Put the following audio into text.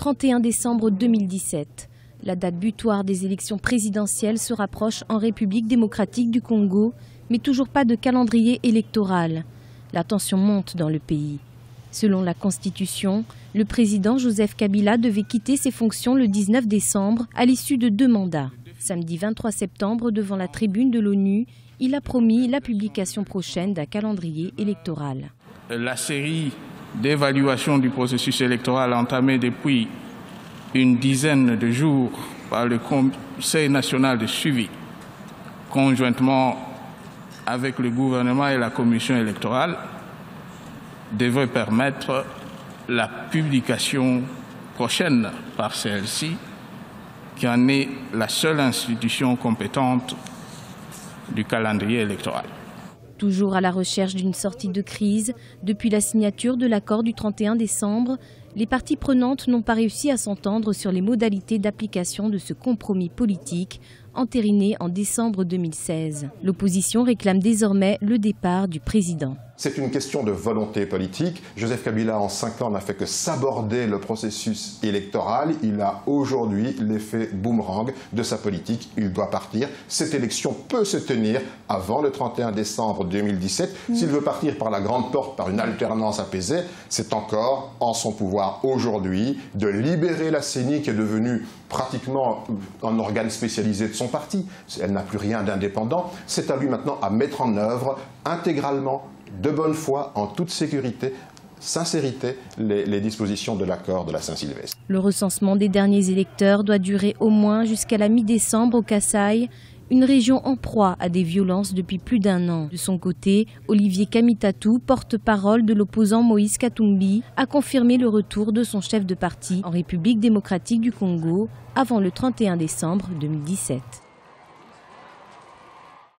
31 décembre 2017. La date butoir des élections présidentielles se rapproche en République démocratique du Congo, mais toujours pas de calendrier électoral. La tension monte dans le pays. Selon la Constitution, le président Joseph Kabila devait quitter ses fonctions le 19 décembre à l'issue de 2 mandats. Samedi 23 septembre, devant la tribune de l'ONU, il a promis la publication prochaine d'un calendrier électoral. La série d'évaluation du processus électoral entamée depuis une dizaine de jours par le Conseil national de suivi, conjointement avec le gouvernement et la commission électorale, devrait permettre la publication prochaine par celle-ci, qui en est la seule institution compétente du calendrier électoral. Toujours à la recherche d'une sortie de crise, depuis la signature de l'accord du 31 décembre, les parties prenantes n'ont pas réussi à s'entendre sur les modalités d'application de ce compromis politique entériné en décembre 2016. L'opposition réclame désormais le départ du président. C'est une question de volonté politique. Joseph Kabila, en 5 ans, n'a fait que s'aborder le processus électoral. Il a aujourd'hui l'effet boomerang de sa politique. Il doit partir. Cette élection peut se tenir avant le 31 décembre 2017. S'il veut partir par la grande porte, par une alternance apaisée, c'est encore en son pouvoir aujourd'hui de libérer la CENI, qui est devenue pratiquement un organe spécialisé de son parti. Elle n'a plus rien d'indépendant. C'est à lui maintenant à mettre en œuvre intégralement, de bonne foi, en toute sécurité, sincérité, les dispositions de l'accord de la Saint-Sylvestre. Le recensement des derniers électeurs doit durer au moins jusqu'à la mi-décembre au Kasaï, une région en proie à des violences depuis plus d'1 an. De son côté, Olivier Kamitatou, porte-parole de l'opposant Moïse Katumbi, a confirmé le retour de son chef de parti en République démocratique du Congo avant le 31 décembre 2017.